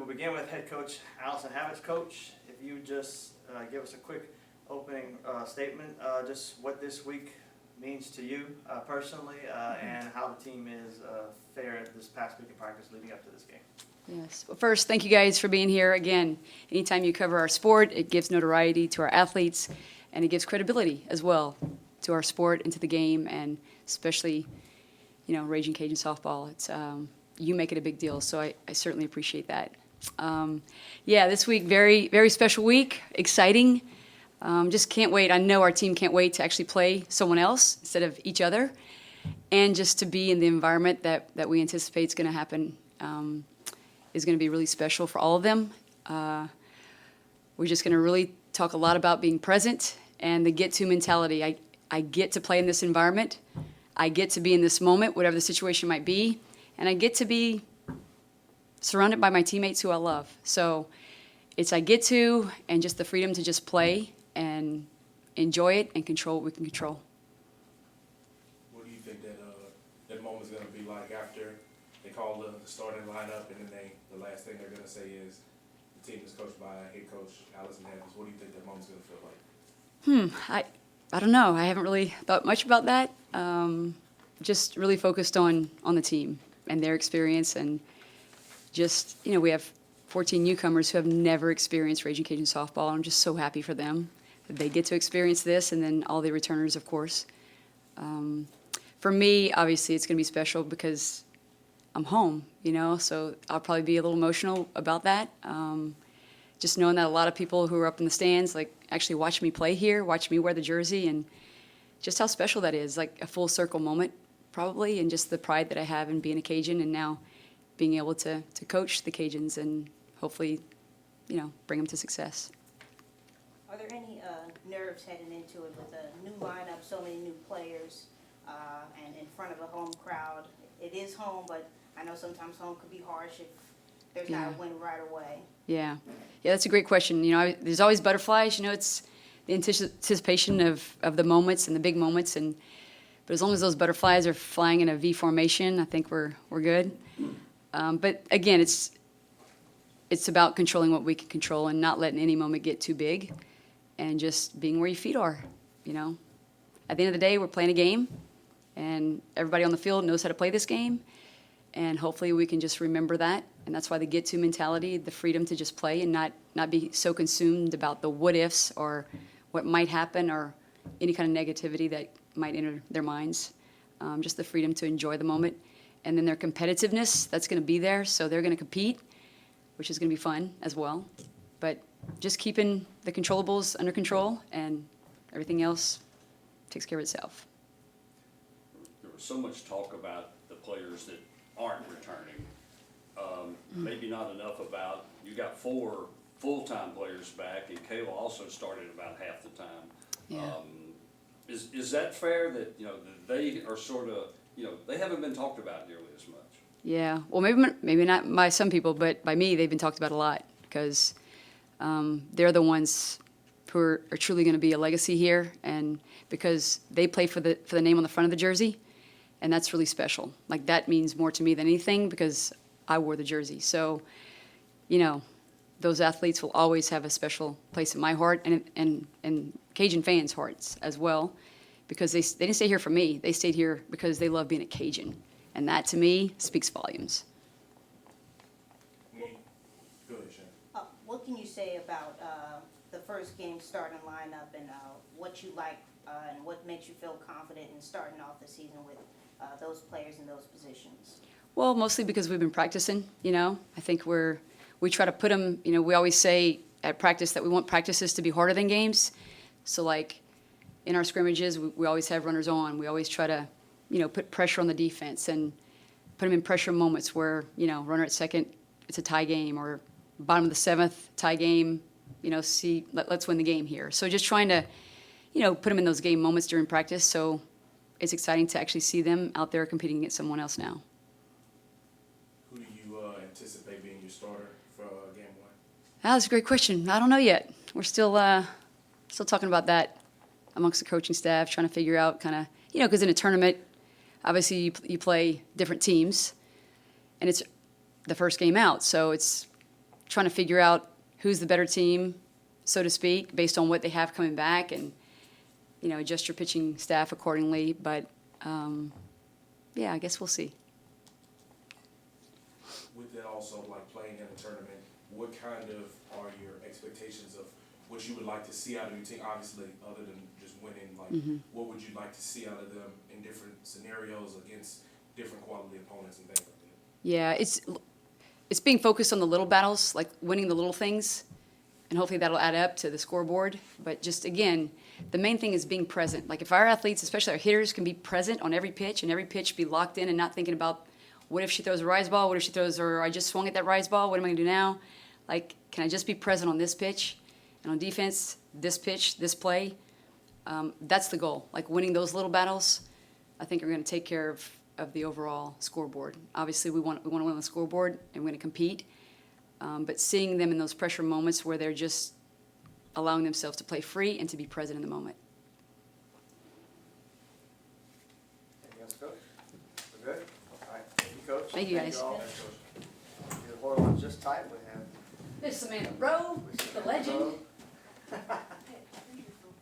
we'll begin with head coach Alyson Habetz. Coach, if you just give us a quick opening statement, just what this week means to you personally, and how the team is fared this past week of practice leading up to this game. Yes. Well, first, thank you guys for being here. Again, anytime you cover our sport, it gives notoriety to our athletes, and it gives credibility as well to our sport and to the game, and especially, Ragin Cajun softball. It's you make it a big deal, so I certainly appreciate that. This week, very, very special week, exciting. Just can't wait. I know our team can't wait to actually play someone else instead of each other, and just to be in the environment that we anticipate is going to happen is going to be really special for all of them. We're just going to really talk a lot about being present and the get-to mentality. I get to play in this environment. I get to be in this moment, whatever the situation might be, and I get to be surrounded by my teammates who I love. So it's I get to, and just the freedom to just play and enjoy it and control what we can control. What do you think that moment's going to be like after they call the starting lineup, and then the last thing they're going to say is the team is coached by head coach Alyson Habetz? What do you think that moment's going to feel like? I don't know. I haven't really thought much about that. Just really focused on the team and their experience, and just, we have 14 newcomers who have never experienced Ragin Cajun softball. I'm just so happy for them that they get to experience this, and then all the returners, of course. For me, obviously, it's going to be special because I'm home, so I'll probably be a little emotional about that. Just knowing that a lot of people who are up in the stands, actually watch me play here, watch me wear the jersey, and just how special that is, like a full circle moment, probably, and just the pride that I have in being a Cajun, and now being able to coach the Cajuns and hopefully, bring them to success. Are there any nerves heading into it with a new lineup, so many new players, and in front of a home crowd? It is home, but I know sometimes home could be harsh if there's not a win right away. Yeah, that's a great question. There's always butterflies. It's the anticipation of the moments and the big moments, but as long as those butterflies are flying in a V formation, I think we're good. But again, it's about controlling what we can control and not letting any moment get too big, and just being where your feet are. At the end of the day, we're playing a game, and everybody on the field knows how to play this game, and hopefully we can just remember that. And that's why the get-to mentality, the freedom to just play and not be so consumed about the what-ifs or what might happen or any kind of negativity that might enter their minds. Just the freedom to enjoy the moment. And then their competitiveness, that's going to be there, so they're going to compete, which is going to be fun as well. But just keeping the controllables under control, and everything else takes care of itself. There was so much talk about the players that aren't returning. Maybe not enough about, you got 4 full-time players back, and Kayla also started about half the time. Yeah. Is that fair that, that they are sort of, they haven't been talked about nearly as much? Yeah, well, maybe not by some people, but by me, they've been talked about a lot, because they're the ones who are truly going to be a legacy here, and because they play for the name on the front of the jersey, and that's really special. That means more to me than anything, because I wore the jersey. So, those athletes will always have a special place in my heart, and Cajun fans' hearts as well, because they didn't stay here for me. They stayed here because they love being a Cajun. And that, to me, speaks volumes. Go ahead, Shane. What can you say about the first game starting lineup, and what you like and what makes you feel confident in starting off the season with those players in those positions? Well, mostly because we've been practicing, I think we try to put them, we always say at practice that we want practices to be harder than games. So in our scrimmages, we always have runners on. We always try to, put pressure on the defense and put them in pressure moments where, runner at second, it's a tie game, or bottom of the 7th, tie game, let's win the game here. So just trying to, put them in those game moments during practice. So it's exciting to actually see them out there competing against someone else now. Who do you anticipate being your starter for game 1? That's a great question. I don't know yet. We're still talking about that amongst the coaching staff, trying to figure out kind of, because in a tournament, obviously you play different teams, and it's the first game out, so it's trying to figure out who's the better team, so to speak, based on what they have coming back, and adjust your pitching staff accordingly. But yeah, I guess we'll see. With that also, like playing in a tournament, what kind of are your expectations of what you would like to see out of your team? Obviously, other than just winning, like what would you like to see out of them in different scenarios against different quality opponents and things like that? Yeah, it's being focused on the little battles, like winning the little things, and hopefully that'll add up to the scoreboard. But just, again, the main thing is being present. Like, if our athletes, especially our hitters, can be present on every pitch, and every pitch be locked in and not thinking about, what if she throws a rise ball? What if she throws, or I just swung at that rise ball? What am I going to do now? Like, can I just be present on this pitch? And on defense, this pitch, this play? That's the goal. Like, winning those little battles, I think, are going to take care of the overall scoreboard. Obviously, we want to win on the scoreboard, and we're going to compete. But seeing them in those pressure moments where they're just allowing themselves to play free and to be present in the moment. Anything else, Coach? We're good? All right, thank you, Coach. Thank you, guys. all. The board was just tight. We have There's Samantha Rowe, the legend.